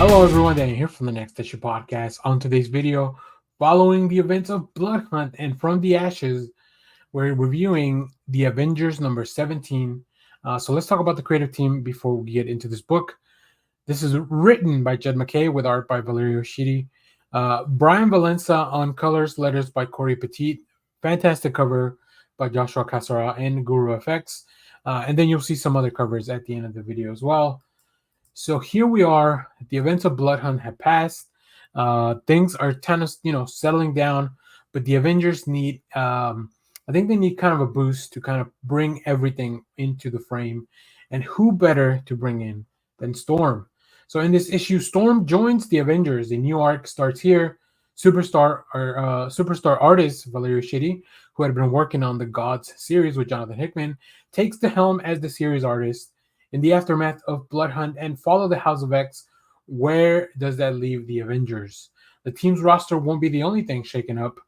Hello everyone, Daniel here from the Next Issue Podcast. On today's video, following the events of Blood Hunt and From the Ashes, we're reviewing the Avengers number 17. So let's talk about the creative team before we get into this book. This is written by Jed McKay with art by Valerio Schiti. Brian Valenza on colors, letters by Corey Petit. Fantastic cover by Joshua Casara and Guru FX. And then you'll see some other covers at the end of the video as well. So here we are. The events of Blood Hunt have passed. Things are kind of settling down, but the Avengers need. I think they need kind of a boost to kind of bring everything into the frame, and who better to bring in than Storm? So in this issue, Storm joins the Avengers. A new arc starts here. Superstar artist Valerio Schiti, who had been working on the Gods series with Jonathan Hickman, takes the helm as the series artist in the aftermath of Blood Hunt and Follow the House of X. Where does that leave the Avengers? The team's roster won't be the only thing shaken up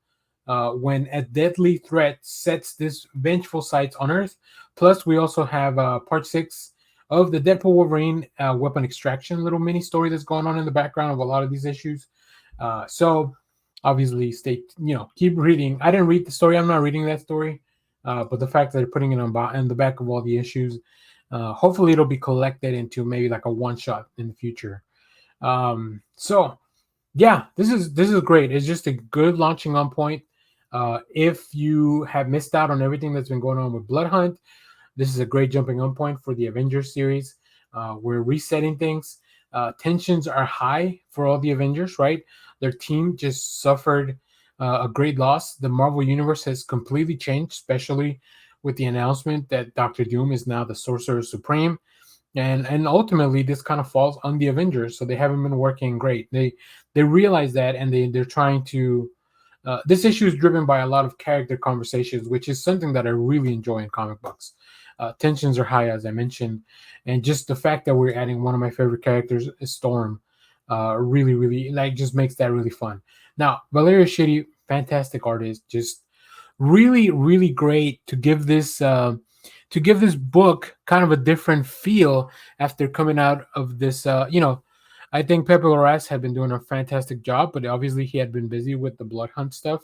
when a deadly threat sets this vengeful sights on Earth. Plus, we also have part 6 of the Deadpool Wolverine weapon extraction little mini story that's going on in the background of a lot of these issues. So obviously, keep reading. I didn't read the story. I'm not reading that story. But the fact that they're putting it on the back of all the issues, hopefully it'll be collected into maybe like a one shot in the future. So yeah, this is great. It's just a good launching on point. If you have missed out on everything that's been going on with Blood Hunt, this is a great jumping on point for the Avengers series. We're resetting things. Tensions are high for all the Avengers, right? Their team just suffered a great loss. The Marvel Universe has completely changed, especially with the announcement that Doctor Doom is now the Sorcerer Supreme. And ultimately this kind of falls on the Avengers, so they haven't been working great. They realize that, and they're trying to this issue is driven by a lot of character conversations, which is something that I really enjoy in comic books. Tensions are high, as I mentioned, and just the fact that we're adding one of my favorite characters, Storm, really like just makes that really fun. Now, Valerio Schiti, fantastic artist, just really great to give this book kind of a different feel after coming out of this. I think Pepe Larraz had been doing a fantastic job, but obviously he had been busy with the Blood Hunt stuff.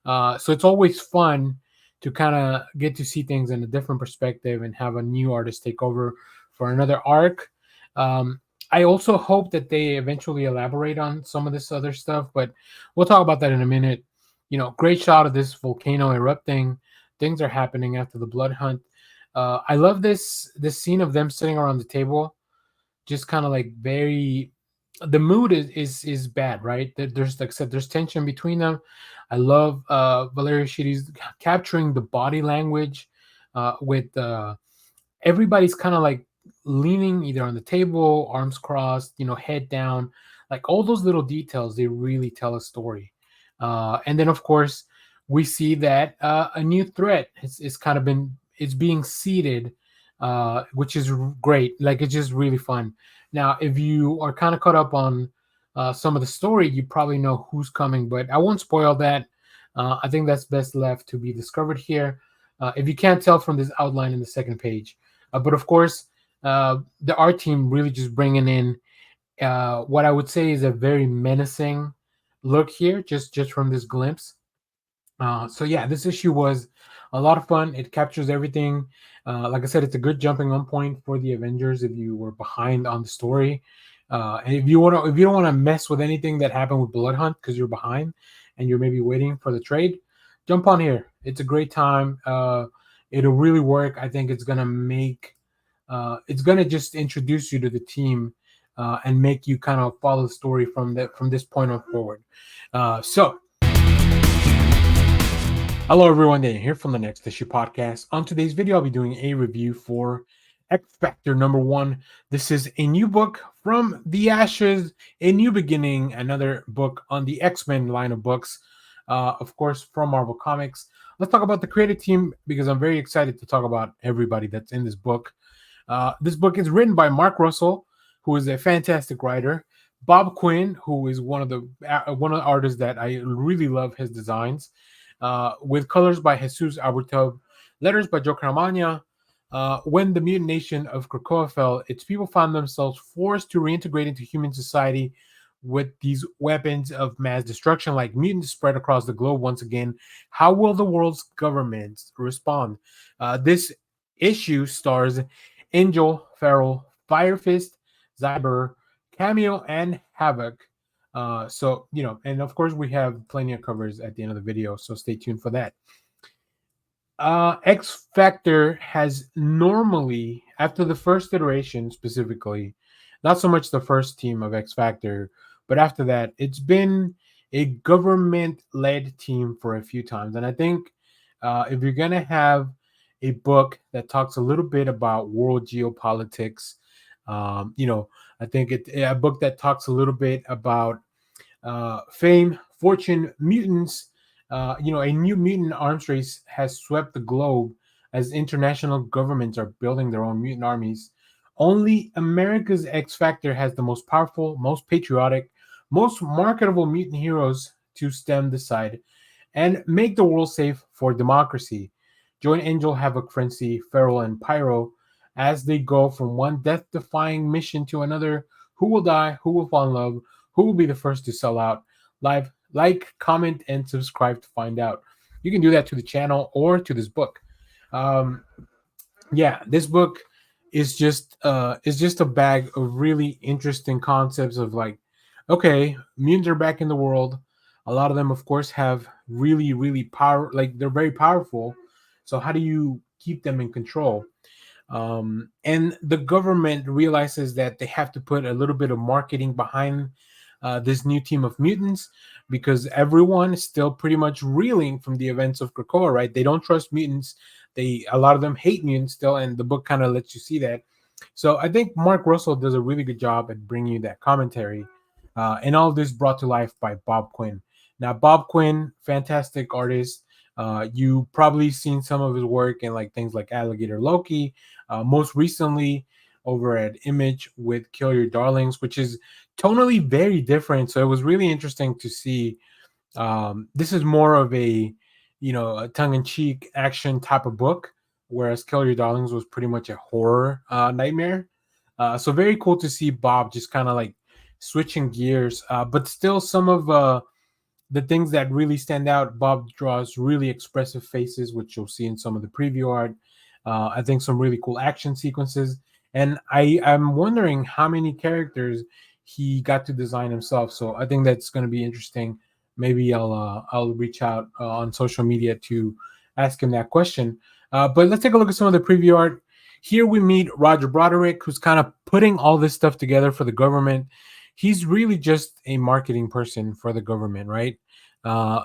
So it's always fun to kind of get to see things in a different perspective and have a new artist take over for another arc. I also hope that they eventually elaborate on some of this other stuff, but we'll talk about that in a minute. Great shot of this volcano erupting. Things are happening after the Blood Hunt. I love this scene of them sitting around the table, just kind of like very. The mood is bad, right? There's like I said, there's tension between them. I love Valerio Schiti's capturing the body language with everybody's kind of like leaning either on the table, arms crossed, head down, like all those little details. They really tell a story. And then of course we see that a new threat is kind of been it's being seeded, which is great. Like it's just really fun. Now, if you are kind of caught up on some of the story, you probably know who's coming, but I won't spoil that. I think that's best left to be discovered here. If you can't tell from this outline in the second page, but of course, the art team really just bringing in what I would say is a very menacing look here, just from this glimpse. So yeah, this issue was a lot of fun. It captures everything. Like I said, it's a good jumping on point for the Avengers if you were behind on the story. And if you don't want to mess with anything that happened with Blood Hunt because you're behind and you're maybe waiting for the trade, jump on here. It's a great time. It'll really work. I think it's gonna just introduce you to the team and make you kind of follow the story from this point on forward. So hello, everyone. Daniel here from the Next Issue Podcast. On today's video, I'll be doing a review for X Factor number 1. This is a new book from the Ashes, a new beginning, another book on the X-Men line of books, of course, from Marvel Comics. Let's talk about the creative team because I'm very excited to talk about everybody that's in this book. This book is written by Mark Russell, who is a fantastic writer. Bob Quinn, who is one of the artists that I really love his designs. With colors by Jesus Alberto, letters by Joe Caramagna, When the mutant nation of Krakoa fell, its people found themselves forced to reintegrate into human society with these weapons of mass destruction, like mutants spread across the globe once again. How will the world's governments respond? This issue stars Angel, Feral, Firefist, Zyber, Cameo, and Havoc. And of course, we have plenty of covers at the end of the video, so stay tuned for that. X Factor has normally, after the first iteration specifically, not so much the first team of X Factor, but after that, it's been a government led team for a few times. And I think if you're going to have a book that talks a little bit about world geopolitics, I think a book that talks a little bit about fame, fortune, mutants. A new mutant arms race has swept the globe as international governments are building their own mutant armies. Only America's X Factor has the most powerful, most patriotic, most marketable mutant heroes to stem the tide and make the world safe for democracy. Join Angel, Havoc, Frenzy, Feral, and Pyro as they go from one death defying mission to another. Who will die? Who will fall in love? Who will be the first to sell out? Live, like, comment, and subscribe to find out. You can do that to the channel or to this book. Um, this book is just a bag of really interesting concepts of like, okay, mutants are back in the world. A lot of them, of course, have really, really power. Like they're very powerful. So how do you keep them in control? And the government realizes that they have to put a little bit of marketing behind this new team of mutants because everyone is still pretty much reeling from the events of Krakoa, right? They don't trust mutants. A lot of them hate mutants still, and the book kind of lets you see that. So I think Mark Russell does a really good job at bringing you that commentary, and all of this brought to life by Bob Quinn. Now, Bob Quinn, fantastic artist. You probably seen some of his work in like things like Alligator Loki. Most recently, over at Image with Kill Your Darlings, which is tonally very different. So it was really interesting to see. This is more of a tongue-in-cheek action type of book, whereas Kill Your Darlings was pretty much a horror nightmare. So very cool to see Bob just kind of like switching gears, but still some of the things that really stand out. Bob draws really expressive faces, which you'll see in some of the preview art. I think some really cool action sequences, and I'm wondering how many characters he got to design himself. So I think that's going to be interesting. Maybe I'll reach out on social media to ask him that question. But let's take a look at some of the preview art. Here we meet Roger Broderick, who's kind of putting all this stuff together for the government. He's really just a marketing person for the government, right?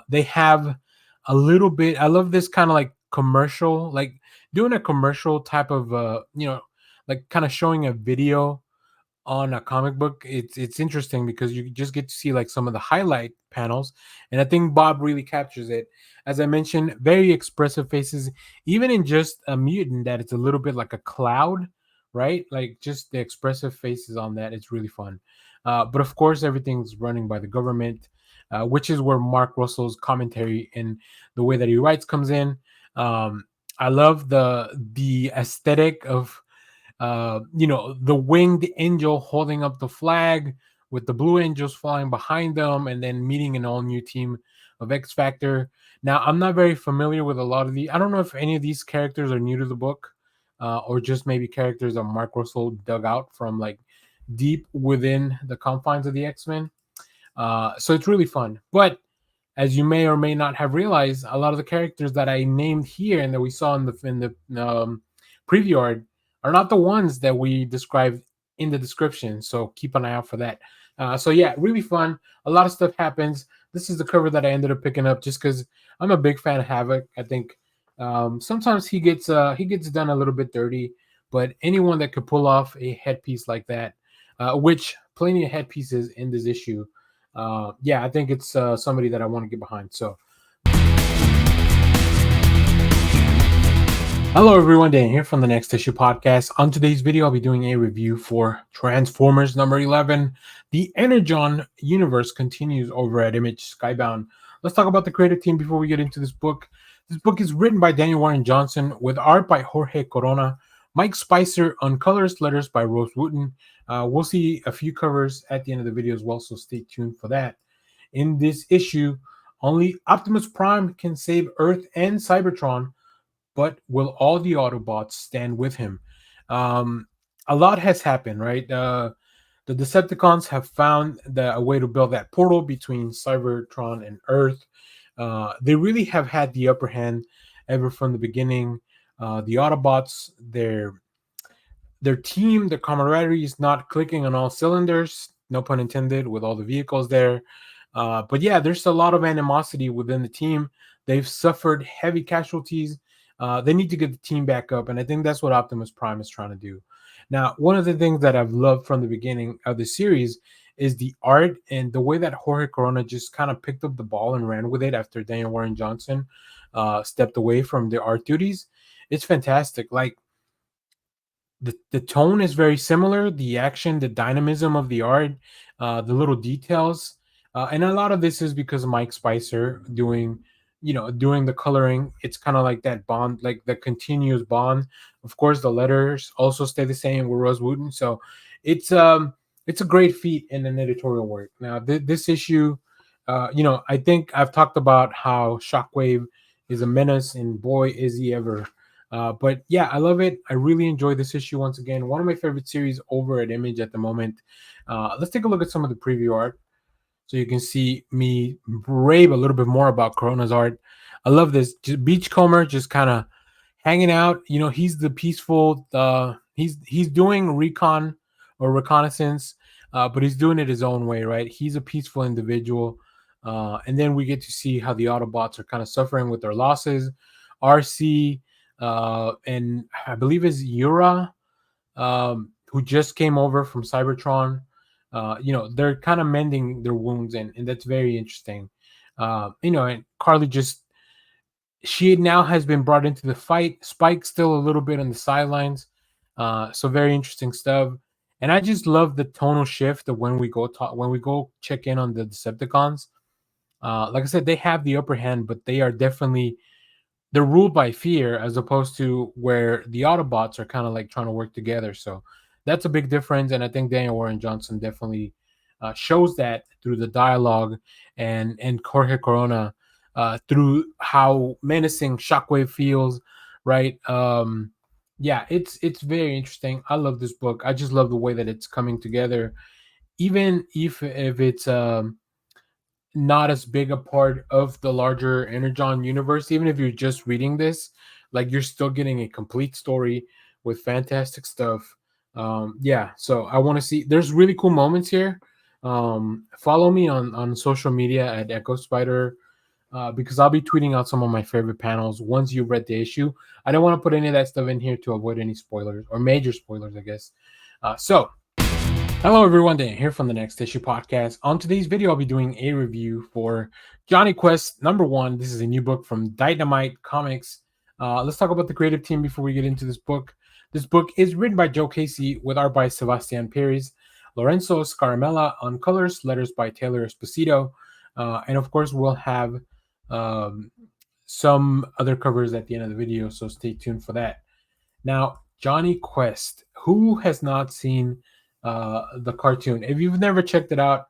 They have a little bit. I love this kind of like commercial, like doing a commercial type of, like kind of showing a video on a comic book. It's interesting because you just get to see like some of the highlight panels, and I think Bob really captures it. As I mentioned, very expressive faces, even in just a mutant that it's a little bit like a cloud, right? Like just the expressive faces on that, it's really fun. But of course, everything's running by the government, which is where Mark Russell's commentary and the way that he writes comes in. I love the aesthetic of the winged angel holding up the flag with the blue angels flying behind them and then meeting an all new team of X Factor. Now, I'm not very familiar with a lot of I don't know if any of these characters are new to the book, or just maybe characters that Mark Russell dug out from like deep within the confines of the X-Men. So it's really fun. But as you may or may not have realized, a lot of the characters that I named here and that we saw in the preview art are not the ones that we described in the description. So keep an eye out for that. Really fun. A lot of stuff happens. This is the cover that I ended up picking up just because I'm a big fan of Havoc. I think sometimes he gets done a little bit dirty, but anyone that could pull off a headpiece like that, which plenty of headpieces in this issue. I think it's somebody that I want to get behind. So, hello everyone, Dan here from the Next Issue Podcast. On today's video, I'll be doing a review for Transformers number 11. The Energon universe continues over at Image Skybound. Let's talk about the creative team before we get into this book. This book is written by Daniel Warren Johnson with art by Jorge Corona. Mike Spicer on Colorist Letters by Rose Wooten. We'll see a few covers at the end of the video as well, so stay tuned for that. In this issue, only Optimus Prime can save Earth and Cybertron, but will all the Autobots stand with him? Um, a lot has happened, right? The Decepticons have found a way to build that portal between Cybertron and Earth. They really have had the upper hand ever from the beginning. The Autobots, their team, the camaraderie is not clicking on all cylinders, no pun intended, with all the vehicles there. But yeah, there's a lot of animosity within the team. They've suffered heavy casualties. They need to get the team back up, and I think that's what Optimus Prime is trying to do. Now, one of the things that I've loved from the beginning of the series is the art and the way that Jorge Corona just kind of picked up the ball and ran with it after Daniel Warren Johnson stepped away from the art duties. It's fantastic. Like the tone is very similar, the action, the dynamism of the art, the little details, and a lot of this is because of Mike Spicer doing the coloring. It's kind of like that bond, like the continuous bond. Of course, the letters also stay the same with Rose Wooten, so it's um it's a great feat in an editorial work. Now this issue, I think I've talked about how Shockwave is a menace, and boy is he ever. But yeah, I love it. I really enjoy this issue once again. One of my favorite series over at Image at the moment. Let's take a look at some of the preview art so you can see me rave a little bit more about Corona's art. I love this. Beachcomber just kind of hanging out. He's the peaceful. He's doing recon or reconnaissance, but he's doing it his own way, right? He's a peaceful individual, and then we get to see how the Autobots are kind of suffering with their losses. RC and I believe is Yura, who just came over from Cybertron. They're kind of mending their wounds, and that's very interesting. And Carly just she now has been brought into the fight. Spike still a little bit on the sidelines. So very interesting stuff. And I just love the tonal shift of when we go check in on the Decepticons. Like I said, they have the upper hand, but they're ruled by fear as opposed to where the Autobots are kind of like trying to work together. So that's a big difference, and I think Daniel Warren Johnson definitely shows that through the dialogue and Jorge Corona through how menacing Shockwave feels. Right? Yeah, it's very interesting. I love this book. I just love the way that it's coming together, even if it's not as big a part of the larger Energon universe. Even if you're just reading this, like you're still getting a complete story with fantastic stuff. Yeah, so I want to see. There's really cool moments here. Follow me on social media at Echo Spider. Because I'll be tweeting out some of my favorite panels once you've read the issue. I don't want to put any of that stuff in here to avoid any spoilers or major spoilers, I guess. So hello, everyone. Dan here from the Next Issue Podcast. On today's video, I'll be doing a review for Johnny Quest #1. This is a new book from Dynamite Comics. Let's talk about the creative team before we get into this book. This book is written by Joe Casey with art by Sebastian Perez, Lorenzo Scaramella on colors, letters by Taylor Esposito, and of course, we'll have um, some other covers at the end of the video, so stay tuned for that. Now, Johnny Quest. Who has not seen the cartoon? If you've never checked it out,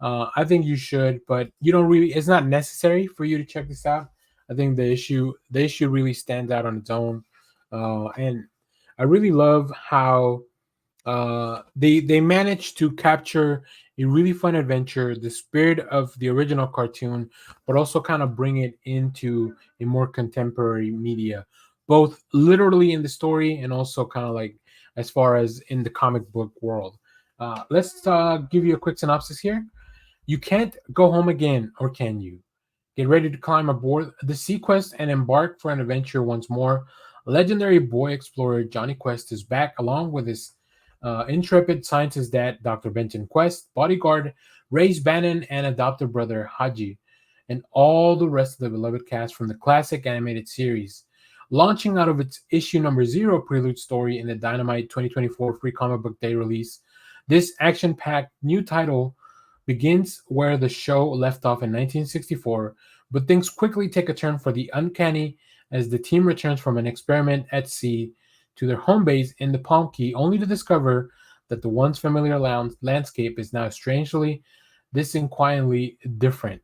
I think you should, but you don't really. It's not necessary for you to check this out. I think the issue really stands out on its own, and I really love how they managed to capture a really fun adventure, the spirit of the original cartoon, but also kind of bring it into a more contemporary media, both literally in the story and also kind of like as far as in the comic book world. Let's give you a quick synopsis here. You can't go home again, or can you? Get ready to climb aboard the Sea Quest and embark for an adventure once more. Legendary boy explorer Johnny Quest is back along with his intrepid scientist dad, Dr. Benton Quest, bodyguard Ray's Bannon, and adopted brother Haji, and all the rest of the beloved cast from the classic animated series. Launching out of its issue number 0 prelude story in the Dynamite 2024 Free Comic Book Day release, this action packed new title begins where the show left off in 1964, but things quickly take a turn for the uncanny as the team returns from an experiment at sea to their home base in the Palm Key, only to discover that the once familiar landscape is now strangely, disquietingly different.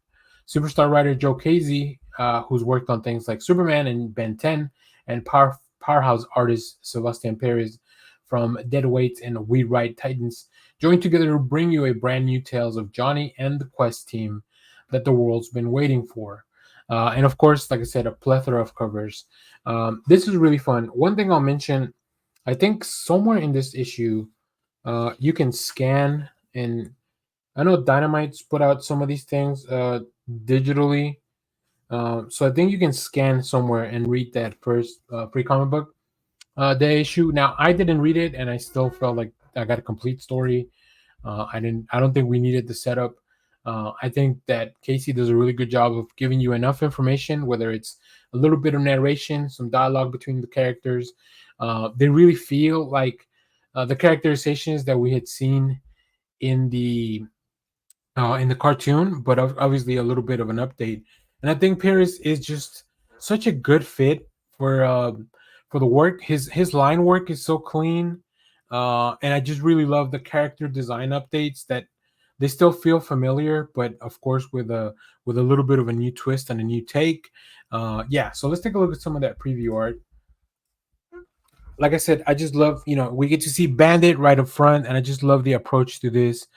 Superstar writer Joe Casey, who's worked on things like Superman and Ben 10, and powerhouse artist Sebastian Perez from Dead Weight and We Ride Titans, joined together to bring you a brand new tales of Johnny and the Quest team that the world's been waiting for. And of course, like I said, a plethora of covers. This is really fun. One thing I'll mention, I think somewhere in this issue, you can scan, and I know Dynamite's put out some of these things digitally. So I think you can scan somewhere and read that first free comic book the issue. Now I didn't read it, and I still felt like I got a complete story. I didn't. I don't think we needed the setup. I think that Casey does a really good job of giving you enough information, whether it's a little bit of narration, some dialogue between the characters. They really feel like the characterizations that we had seen in the cartoon, but obviously a little bit of an update. And I think Paris is just such a good fit for the work. His line work is so clean, and I just really love the character design updates that they still feel familiar, but of course with a little bit of a new twist and a new take. Yeah, so let's take a look at some of that preview art. Like I said, I just love, we get to see Bandit right up front, and I just love the approach to this.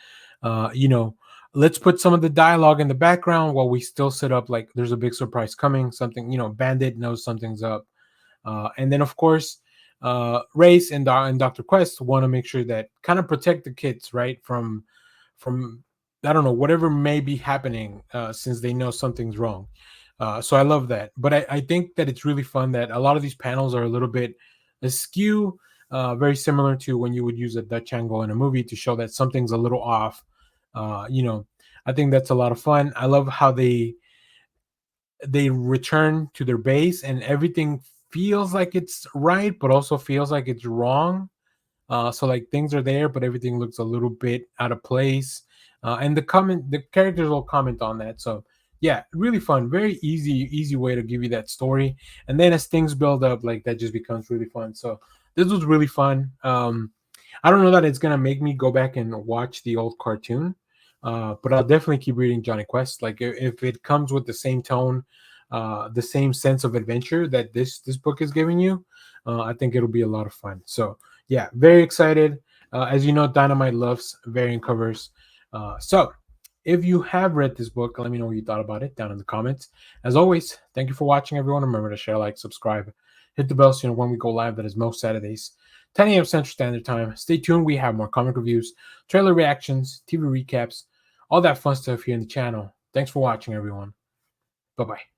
You know, let's put some of the dialogue in the background while we still set up like there's a big surprise coming. Something, Bandit knows something's up, and then of course, Race and Dr. Quest want to make sure that kind of protect the kids, right, from I don't know whatever may be happening, since they know something's wrong. So I love that, but I think that it's really fun that a lot of these panels are a little bit askew, very similar to when you would use a Dutch angle in a movie to show that something's a little off. You know, I think that's a lot of fun. I love how they return to their base and everything feels like it's right, but also feels like it's wrong. So like things are there, but everything looks a little bit out of place. And the characters will comment on that. So yeah, really fun, very easy way to give you that story. And then as things build up, like that just becomes really fun. So this was really fun. I don't know that it's gonna make me go back and watch the old cartoon, but I'll definitely keep reading Johnny Quest. Like if it comes with the same tone, the same sense of adventure that this book is giving you, I think it'll be a lot of fun. So yeah, very excited. As you know, Dynamite loves variant covers. So if you have read this book, let me know what you thought about it down in the comments. As always, thank you for watching, everyone. Remember to share, like, subscribe, hit the bell so you know when we go live. That is most Saturdays, 10 a.m. Central Standard Time. Stay tuned. We have more comic reviews, trailer reactions, TV recaps, all that fun stuff here in the channel. Thanks for watching, everyone. Bye-bye.